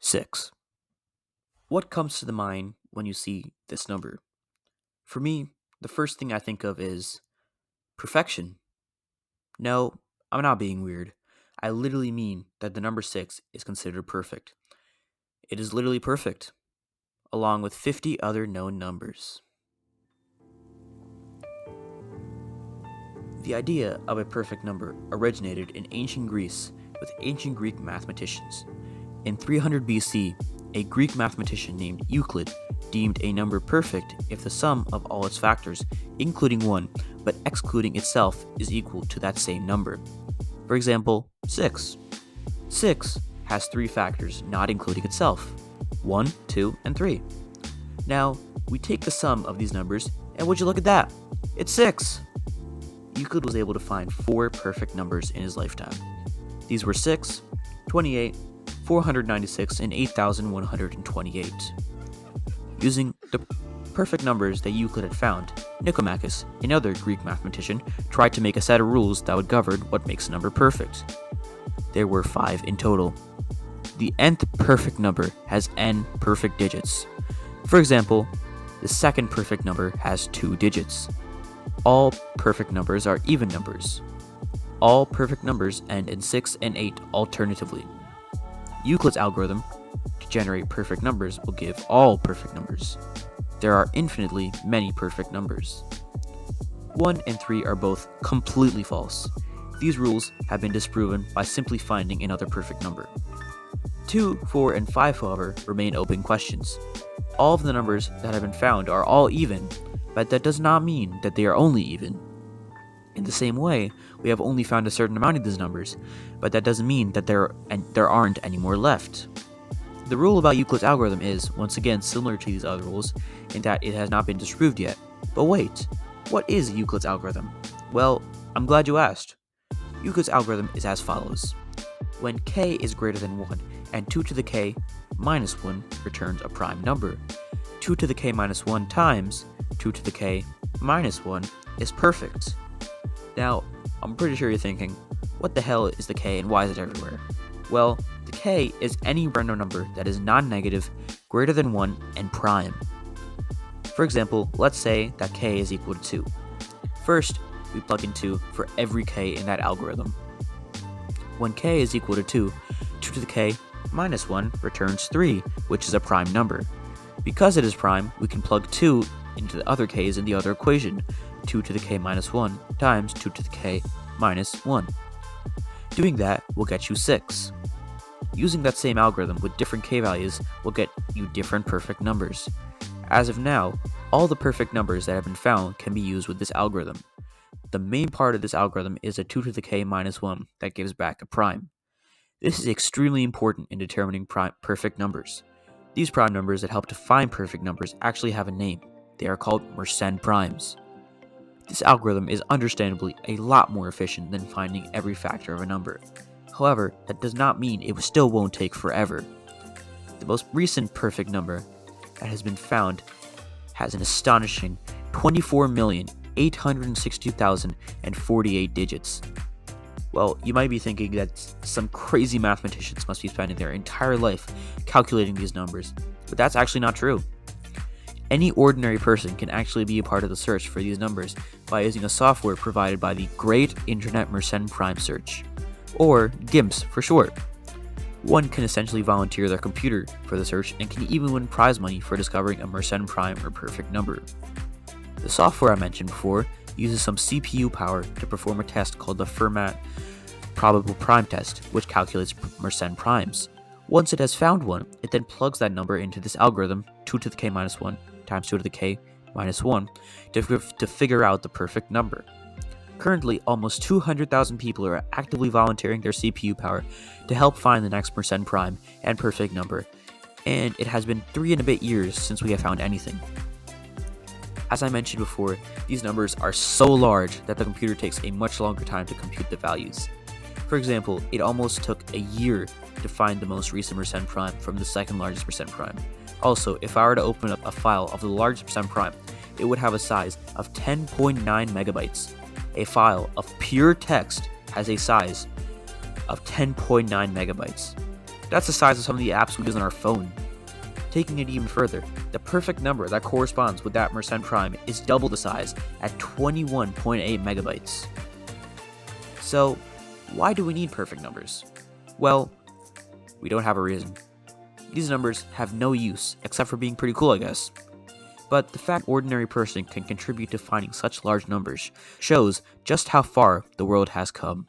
6. What comes to the mind when you see this number? For me, the first thing I think of is perfection. No, I'm not being weird. I literally mean that the number 6 is considered perfect. It is literally perfect, along with 50 other known numbers. The idea of a perfect number originated in ancient Greece with ancient Greek mathematicians. In 300 BC, a Greek mathematician named Euclid deemed a number perfect if the sum of all its factors, including 1 but excluding itself, is equal to that same number. For example, 6. 6 has 3 factors not including itself: 1, 2, and 3. Now, we take the sum of these numbers, and would you look at that? It's 6! Euclid was able to find 4 perfect numbers in his lifetime. These were 6, 28, 496, and 8,128. Using the perfect numbers that Euclid had found, Nicomachus, another Greek mathematician, tried to make a set of rules that would govern what makes a number perfect. There were 5 in total. The nth perfect number has n perfect digits. For example, the second perfect number has 2 digits. All perfect numbers are even numbers. All perfect numbers end in 6 and 8 alternatively. Euclid's algorithm to generate perfect numbers will give all perfect numbers. There are infinitely many perfect numbers. 1 and 3 are both completely false. These rules have been disproven by simply finding another perfect number. 2, 4, and 5, however, remain open questions. All of the numbers that have been found are all even, but that does not mean that they are only even. In the same way, we have only found a certain amount of these numbers, but that doesn't mean that there aren't any more left. The rule about Euclid's algorithm is, once again, similar to these other rules, in that it has not been disproved yet. But wait, what is Euclid's algorithm? Well, I'm glad you asked. Euclid's algorithm is as follows. When k is greater than 1 and 2 to the k minus 1 returns a prime number, 2 to the k minus 1 times 2 to the k minus 1 is perfect. Now, I'm pretty sure you're thinking, what the hell is the k and why is it everywhere? Well, the k is any random number that is non-negative, greater than 1, and prime. For example, let's say that k is equal to 2. First, we plug in 2 for every k in that algorithm. When k is equal to 2, 2 to the k minus 1 returns 3, which is a prime number. Because it is prime, we can plug 2 into the other k's in the other equation, 2 to the k minus 1 times 2 to the k minus 1. Doing that will get you 6. Using that same algorithm with different k values will get you different perfect numbers. As of now, all the perfect numbers that have been found can be used with this algorithm. The main part of this algorithm is a 2 to the k minus 1 that gives back a prime. This is extremely important in determining perfect numbers. These prime numbers that help to find perfect numbers actually have a name. They are called Mersenne primes. This algorithm is understandably a lot more efficient than finding every factor of a number. However, that does not mean it still won't take forever. The most recent perfect number that has been found has an astonishing 24,862,048 digits. Well, you might be thinking that some crazy mathematicians must be spending their entire life calculating these numbers, but that's actually not true. Any ordinary person can actually be a part of the search for these numbers by using a software provided by the Great Internet Mersenne Prime Search, or GIMPS for short. One can essentially volunteer their computer for the search and can even win prize money for discovering a Mersenne prime or perfect number. The software I mentioned before uses some CPU power to perform a test called the Fermat probable prime test, which calculates Mersenne primes. Once it has found one, it then plugs that number into this algorithm, 2 to the k minus 1 times 2 to the k minus 1, to figure out the perfect number. Currently, almost 200,000 people are actively volunteering their CPU power to help find the next Mersenne prime and perfect number, and it has been 3 and a bit years since we have found anything. As I mentioned before, these numbers are so large that the computer takes a much longer time to compute the values. For example, it almost took a year to find the most recent Mersenne prime from the second largest Mersenne prime. Also, if I were to open up a file of the largest Mersenne prime, it would have a size of 10.9 megabytes. A file of pure text has a size of 10.9 megabytes. That's the size of some of the apps we use on our phone. Taking it even further, the perfect number that corresponds with that percent prime is double the size at 21.8 megabytes. So, why do we need perfect numbers? Well, we don't have a reason. These numbers have no use except for being pretty cool, I guess. But the fact an ordinary person can contribute to finding such large numbers shows just how far the world has come.